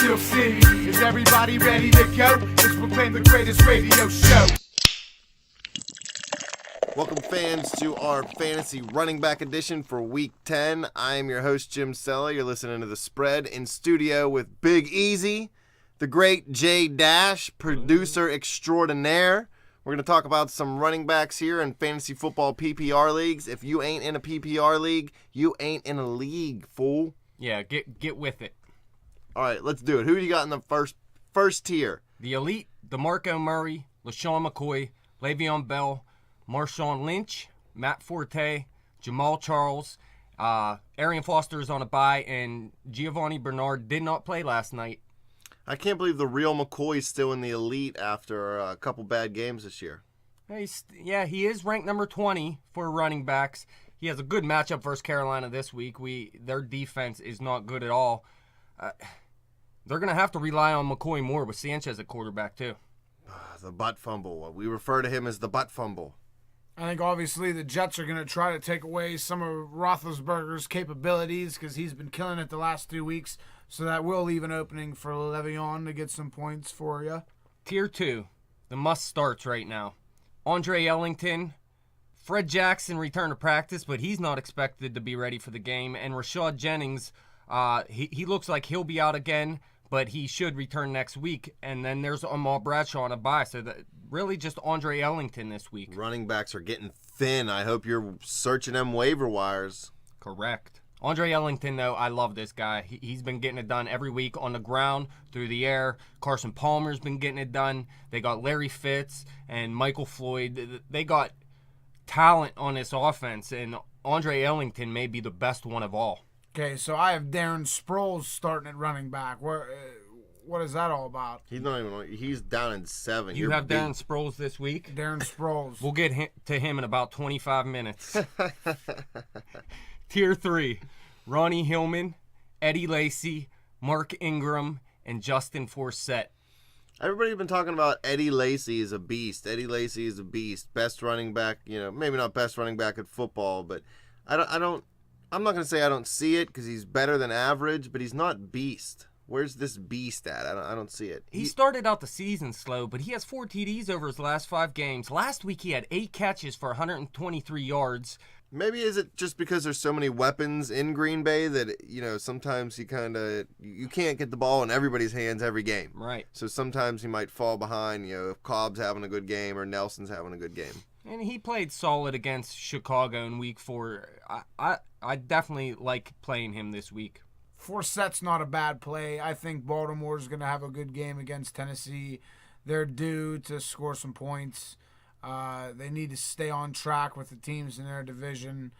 Steel City. Is everybody ready to go? Let's proclaim the greatest radio show. Welcome, fans, to our Fantasy Running Back Edition for Week 10. I am your host, Jim Sella. You're listening to The Spread in studio with Big Easy, the great Jay Dash, producer extraordinaire. We're going to talk about some running backs here in fantasy football PPR leagues. If you ain't in a PPR league, you ain't in a league, fool. Yeah, get with it. All right, let's do it. Who do you got in the first tier? The elite, Demarco Murray, LaShawn McCoy, Le'Veon Bell, Marshawn Lynch, Matt Forte, Jamal Charles, Arian Foster is on a bye, and Giovanni Bernard did not play last night. I can't believe the real McCoy is still in the elite after a couple bad games this year. He is ranked number 20 for running backs. He has a good matchup versus Carolina this week. Their defense is not good at all. They're going to have to rely on McCoy more with Sanchez at quarterback too. The butt fumble. We refer to him as the butt fumble. I think obviously the Jets are going to try to take away some of Roethlisberger's capabilities because he's been killing it the last 2 weeks. So that will leave an opening for Le'Veon to get some points for you. Tier 2, the must-starts right now. Andre Ellington, Fred Jackson returned to practice, but he's not expected to be ready for the game. And Rashad Jennings, he looks like he'll be out again, but he should return next week. And then there's Amal Bradshaw on a bye. So really just Andre Ellington this week. Running backs are getting thin. I hope you're searching them waiver wires. Correct. Andre Ellington, though, I love this guy. He's been getting it done every week on the ground, through the air. Carson Palmer's been getting it done. They got Larry Fitz and Michael Floyd. They got talent on this offense, and Andre Ellington may be the best one of all. Okay, so I have Darren Sproles starting at running back. What is that all about? He's not even. He's down in 7. You have Darren Sproles this week? Darren Sproles. We'll get to him in about 25 minutes. Tier 3, Ronnie Hillman, Eddie Lacy, Mark Ingram, and Justin Forsett. Everybody's been talking about Eddie Lacy is a beast. Eddie Lacy is a beast. Best running back, maybe not best running back at football, but I'm not going to say I don't see it because he's better than average, but he's not beast. Where's this beast at? I don't see it. He started out the season slow, but he has 4 TDs over his last 5 games. Last week he had 8 catches for 123 yards. Maybe is it just because there's so many weapons in Green Bay that, sometimes you can't get the ball in everybody's hands every game. Right. So sometimes you might fall behind, if Cobb's having a good game or Nelson's having a good game. And he played solid against Chicago in week 4. I definitely like playing him this week. Forsett's not a bad play. I think Baltimore's going to have a good game against Tennessee. They're due to score some points. They need to stay on track with the teams in their division.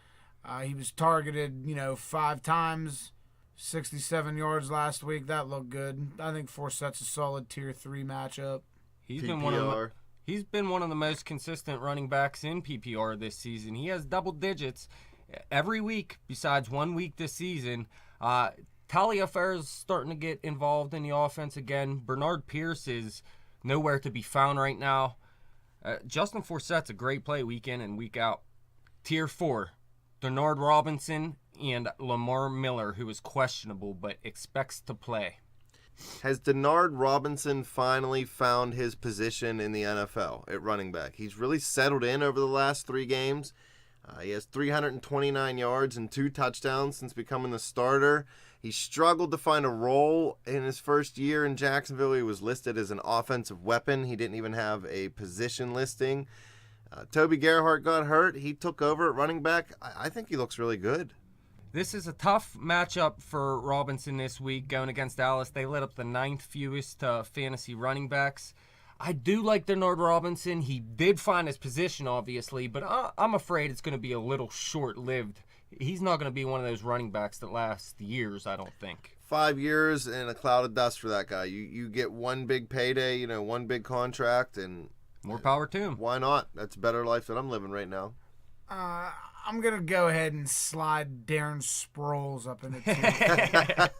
He was targeted, 5 times, 67 yards last week. That looked good. I think Forsett's a solid Tier 3 matchup. He's been one of the most consistent running backs in PPR this season. He has double digits every week besides 1 week this season. Taliaferro's starting to get involved in the offense again. Bernard Pierce is nowhere to be found right now. Justin Forsett's a great play week in and week out. Tier 4, Denard Robinson and Lamar Miller, who is questionable but expects to play. Has Denard Robinson finally found his position in the NFL at running back? He's really settled in over the last 3 games. He has 329 yards and 2 touchdowns since becoming the starter. He struggled to find a role in his first year in Jacksonville. He was listed as an offensive weapon. He didn't even have a position listing. Toby Gerhart got hurt. He took over at running back. I think he looks really good. This is a tough matchup for Robinson this week going against Dallas. They let up the 9th fewest fantasy running backs. I do like Denard Robinson. He did find his position, obviously, but I'm afraid it's going to be a little short-lived. He's not going to be one of those running backs that last years, I don't think. 5 years and a cloud of dust for that guy. You get one big payday, one big contract, and more power to him. Why not? That's a better life than I'm living right now. I'm going to go ahead and slide Darren Sproles up in the tier.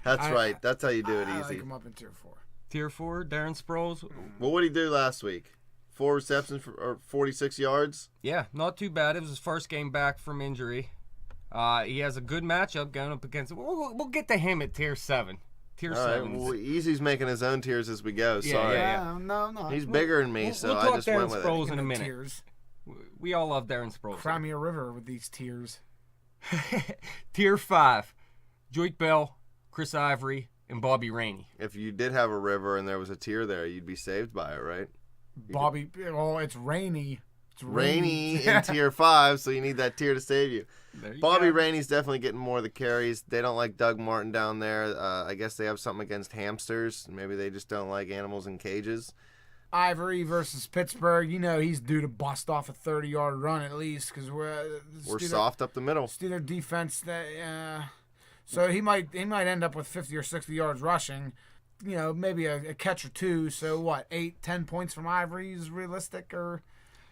That's right. That's how you do it easy. I like him up in Tier 4. Tier 4, Darren Sproles. Well, what did he do last week? 4 receptions for 46 yards? Yeah, not too bad. It was his first game back from injury. He has a good matchup going up against... We'll get to him at Tier 7. Tier All right, 7. well, Easy's making his own tiers as we go. Yeah, Sorry. yeah. No. He's bigger than me, we'll so talk I just Darren went with Sproles it. in a minute. Tiers. We all love Darren Sproles. Cry me a river with these tiers. Tier 5. Joik Bell, Chris Ivory, and Bobby Rainey. If you did have a river and there was a tier there, you'd be saved by it, right? Bobby, it's rainy. It's Rainey in tier 5, so you need that tier to save you. There you Bobby go. Rainey's definitely getting more of the carries. They don't like Doug Martin down there. I guess they have something against hamsters. Maybe they just don't like animals in cages. Ivory versus Pittsburgh. He's due to bust off a 30-yard run at least because we're soft up the middle. Steeler defense. So he might end up with 50 or 60 yards rushing. Maybe a catch or two. So what? 8-10 points from Ivory is realistic, or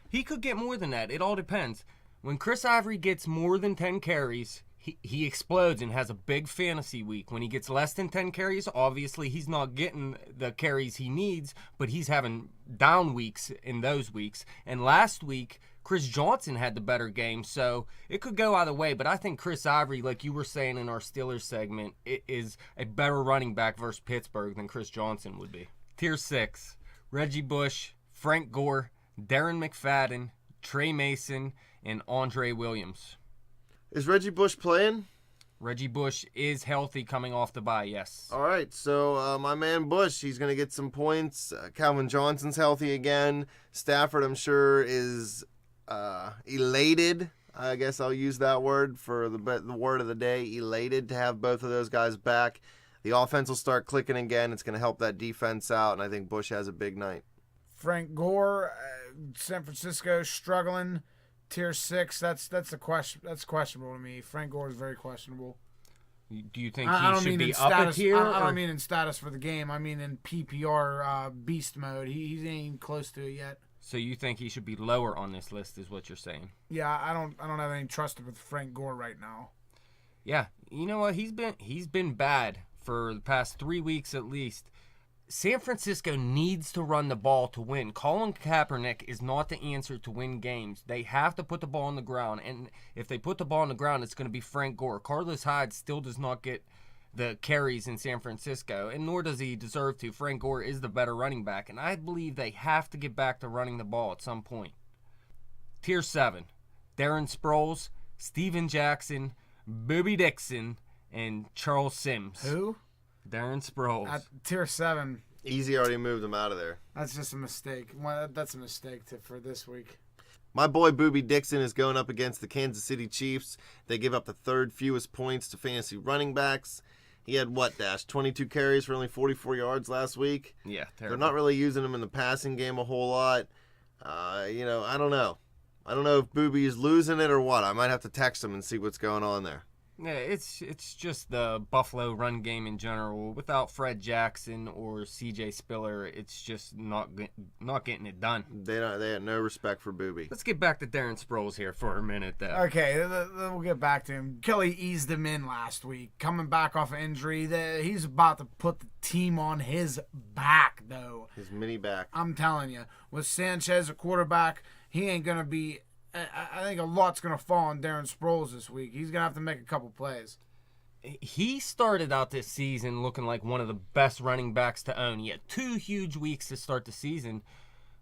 He could get more than that. It all depends. When Chris Ivory gets more than 10 carries, he explodes and has a big fantasy week. When he gets less than 10 carries, obviously he's not getting the carries he needs, but he's having down weeks in those weeks. And last week, Chris Johnson had the better game, so it could go either way. But I think Chris Ivory, like you were saying in our Steelers segment, is a better running back versus Pittsburgh than Chris Johnson would be. Tier 6, Reggie Bush, Frank Gore, Darren McFadden, Trey Mason, and Andre Williams. Is Reggie Bush playing? Reggie Bush is healthy coming off the bye, yes. All right, so my man Bush, he's going to get some points. Calvin Johnson's healthy again. Stafford, I'm sure, is elated. I guess I'll use that word for the word of the day, elated to have both of those guys back. The offense will start clicking again. It's going to help that defense out, and I think Bush has a big night. Frank Gore, San Francisco struggling. Tier 6, that's a question. That's questionable to me. Frank Gore is very questionable. Do you think I he don't should mean be in up status. a tier? I or- don't mean in status for the game. I mean in PPR beast mode. He ain't even close to it yet. So you think he should be lower on this list is what you're saying? Yeah, I don't have any trust with Frank Gore right now. Yeah, you know what? He's been bad for the past 3 weeks at least. San Francisco needs to run the ball to win. Colin Kaepernick is not the answer to win games. They have to put the ball on the ground, and if they put the ball on the ground, it's going to be Frank Gore. Carlos Hyde still does not get the carries in San Francisco, and nor does he deserve to. Frank Gore is the better running back, and I believe they have to get back to running the ball at some point. Tier 7, Darren Sproles, Steven Jackson, Bobby Dixon, and Charles Sims. Who? Darren Sproles. At tier 7. Easy already moved him out of there. That's just a mistake. Well, that's a mistake for this week. My boy Bobby Dixon is going up against the Kansas City Chiefs. They give up the third fewest points to fantasy running backs. He had 22 carries for only 44 yards last week. Yeah, terrible. They're not really using him in the passing game a whole lot. I don't know. I don't know if Booby is losing it or what. I might have to text him and see what's going on there. Yeah, it's just the Buffalo run game in general. Without Fred Jackson or C.J. Spiller, it's just not getting it done. They had no respect for Booby. Let's get back to Darren Sproles here for a minute, though. Okay, we'll get back to him. Kelly eased him in last week, coming back off an injury. He's about to put the team on his back, though. His mini back. I'm telling you, with Sanchez a quarterback, he ain't gonna be. I think a lot's going to fall on Darren Sproles this week. He's going to have to make a couple plays. He started out this season looking like one of the best running backs to own. He had 2 huge weeks to start the season,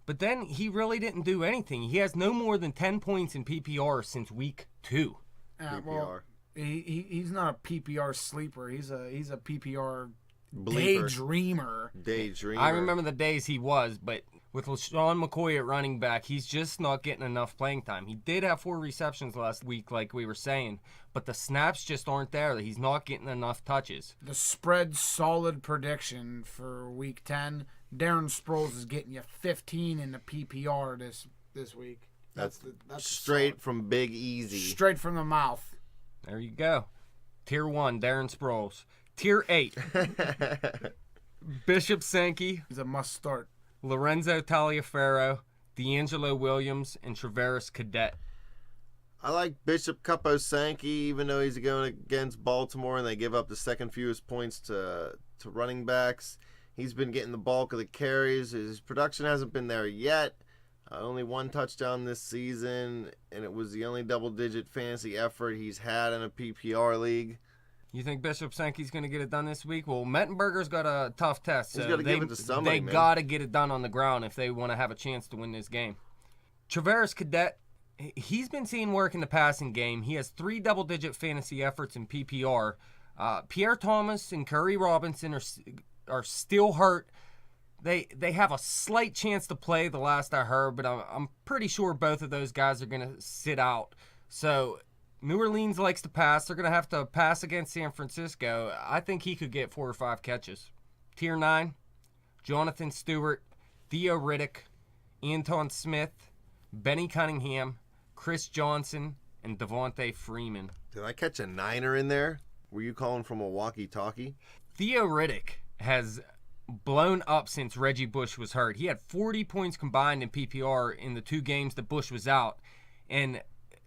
but then he really didn't do anything. He has no more than 10 points in PPR since week 2. PPR. Well, he's not a PPR sleeper. He's a PPR Bleeper. daydreamer. I remember the days he was, but with LaShawn McCoy at running back, he's just not getting enough playing time. He did have 4 receptions last week, like we were saying, but the snaps just aren't there. He's not getting enough touches. The spread solid prediction for week 10. Darren Sproles is getting you 15 in the PPR this week. That's straight from Big Easy. Straight from the mouth. There you go. Tier 1, Darren Sproles. Tier 8, Bishop Sankey, He's a must start. Lorenzo Taliaferro, D'Angelo Williams, and Travaris Cadet. I like Bishop Cupo Sankey, even though he's going against Baltimore and they give up the second fewest points to running backs. He's been getting the bulk of the carries. His production hasn't been there yet. Only 1 touchdown this season, and it was the only double-digit fantasy effort he's had in a PPR league. You think Bishop Sankey's going to get it done this week? Well, Mettenberger's got a tough test. So He's got to give it to somebody, They man. got to get it done on the ground if they want to have a chance to win this game. Travaris Cadet, he's been seeing work in the passing game. He has 3 double-digit fantasy efforts in PPR. Pierre Thomas and Curry Robinson are still hurt. They have a slight chance to play, the last I heard, but I'm pretty sure both of those guys are going to sit out. So New Orleans likes to pass. They're going to have to pass against San Francisco. I think he could get 4 or 5 catches. Tier 9, Jonathan Stewart, Theo Riddick, Anton Smith, Benny Cunningham, Chris Johnson, and Devontae Freeman. Did I catch a niner in there? Were you calling from a walkie-talkie? Theo Riddick has blown up since Reggie Bush was hurt. He had 40 points combined in PPR in the 2 games that Bush was out. And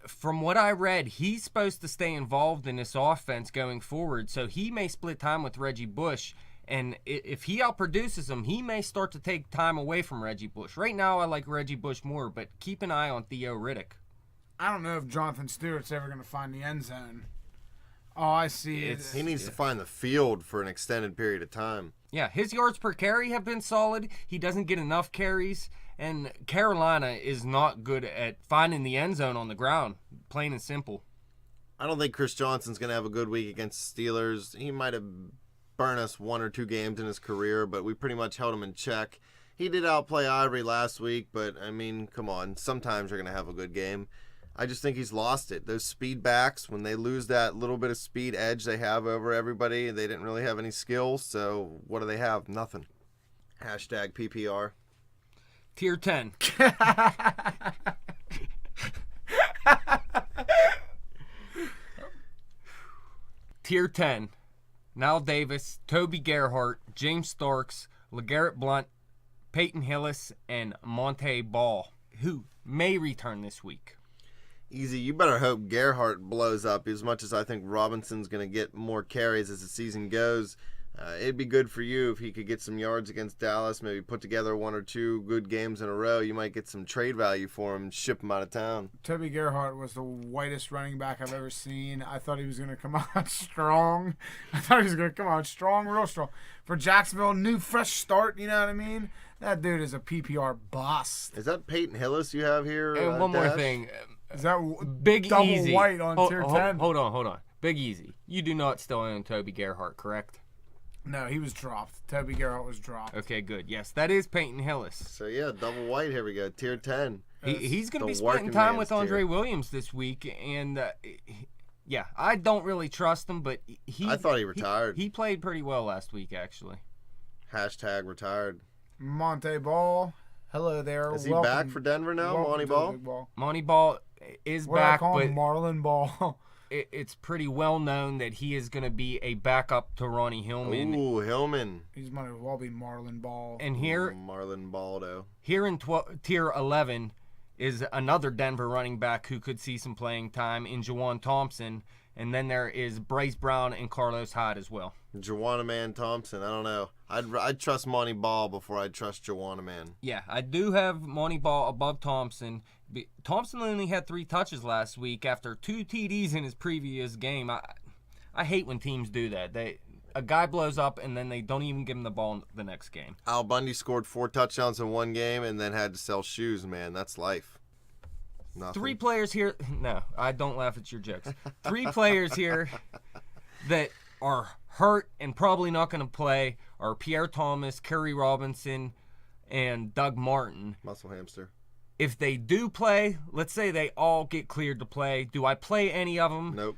from what I read, he's supposed to stay involved in this offense going forward, so he may split time with Reggie Bush. And if he outproduces him, he may start to take time away from Reggie Bush. Right now, I like Reggie Bush more, but keep an eye on Theo Riddick. I don't know if Jonathan Stewart's ever going to find the end zone. All I see is He needs to find the field for an extended period of time. Yeah, his yards per carry have been solid. He doesn't get enough carries. And Carolina is not good at finding the end zone on the ground, plain and simple. I don't think Chris Johnson's going to have a good week against the Steelers. He might have burned us 1 or 2 games in his career, but we pretty much held him in check. He did outplay Ivory last week, but, I mean, come on. Sometimes you're going to have a good game. I just think he's lost it. Those speed backs, when they lose that little bit of speed edge they have over everybody, they didn't really have any skills, so what do they have? Nothing. Hashtag PPR. Tier 10. Tier 10. Nile Davis, Toby Gerhart, James Starks, LeGarrette Blount, Peyton Hillis, and Monte Ball, who may return this week. Easy. You better hope Gerhart blows up as much as I think Robinson's going to get more carries as the season goes. It'd be good for you if he could get some yards against Dallas, maybe put together 1 or 2 good games in a row. You might get some trade value for him and ship him out of town. Toby Gerhart was the whitest running back I've ever seen. I thought he was going to come out strong. Real strong. For Jacksonville, new fresh start, you know what I mean? That dude is a PPR bust. Is that Peyton Hillis you have here? And one more Dash? thing. Is that Big double Easy. white on tier 10? Hold on. Big Easy. You do not still own Toby Gerhart, correct? No, he was dropped. Toby Gerhart was dropped. Okay, good. Yes, that is Peyton Hillis. So, yeah, double white. Here we go. Tier 10. He's going to the be splitting working time man's with Andre tier. Williams this week. And, yeah, I don't really trust him, but I thought he retired. He played pretty well last week, actually. Hashtag retired. Monte Ball. Hello there. Is he back for Denver now, Monty Ball? Monty Ball is What back, do I call but him? Marlon Ball. it's pretty well known that he is going to be a backup to Ronnie Hillman. Ooh, Hillman. He's might as well be Marlon Ball. And here Marlon Baldo. Here in tier 11 is another Denver running back who could see some playing time in Juwan Thompson. And then there is Bryce Brown and Carlos Hyde as well. Juwan Man Thompson. I don't know. I'd trust Monty Ball before I'd trust Juwan Man. Yeah, I do have Monty Ball above Thompson. Thompson only had 3 touches last week after 2 TDs in his previous game. I hate when teams do that. A guy blows up and then they don't even give him the ball the next game. Al Bundy scored 4 touchdowns in 1 game and then had to sell shoes, man. That's life. Nothing. 3 players here. No, I don't laugh at your jokes. 3 players here that are hurt and probably not going to play are Pierre Thomas, Curry Robinson, and Doug Martin. Muscle hamster. If they do play, let's say they all get cleared to play, do I play any of them? Nope.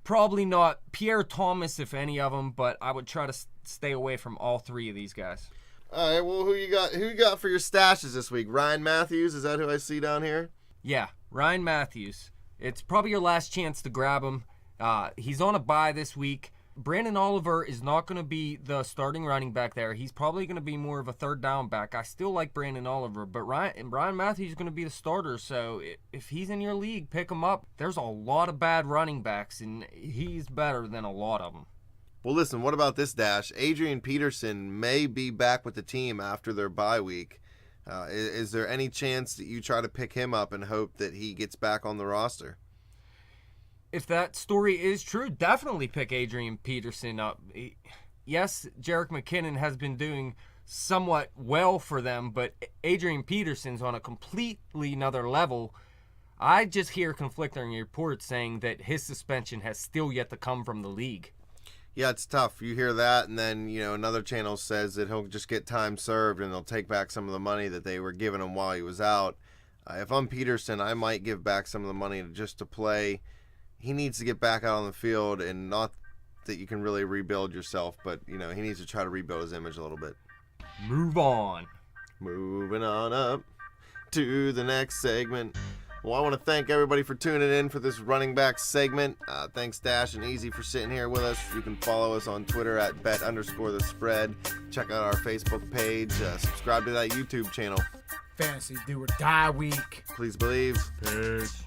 Probably not. Pierre Thomas, if any of them, but I would try to stay away from all 3 of these guys. All right, well, who you got for your stashes this week? Ryan Matthews, is that who I see down here? Yeah, Ryan Matthews. It's probably your last chance to grab him. He's on a bye this week. Brandon Oliver is not going to be the starting running back there. He's probably going to be more of a third down back. I still like Brandon Oliver, but Ryan Matthews is going to be the starter. So if he's in your league, pick him up. There's a lot of bad running backs, and he's better than a lot of them. Well, listen, what about this, Dash? Adrian Peterson may be back with the team after their bye week. Is there any chance that you try to pick him up and hope that he gets back on the roster? if that story is true, definitely pick Adrian Peterson up. Yes, Jerick McKinnon has been doing somewhat well for them, but Adrian Peterson's on a completely another level. I just hear conflicting reports saying that his suspension has still yet to come from the league. Yeah, it's tough. You hear that, and then another channel says that he'll just get time served and they'll take back some of the money that they were giving him while he was out. If I'm Peterson, I might give back some of the money just to play. He needs to get back out on the field, and not that you can really rebuild yourself, but he needs to try to rebuild his image a little bit. Move on. Moving on up to the next segment. Well, I want to thank everybody for tuning in for this running back segment. Thanks, Dash and Easy, for sitting here with us. You can follow us on Twitter at bet_the_spread. Check out our Facebook page. Subscribe to that YouTube channel. Fantasy do or die week. Please believe. Peace.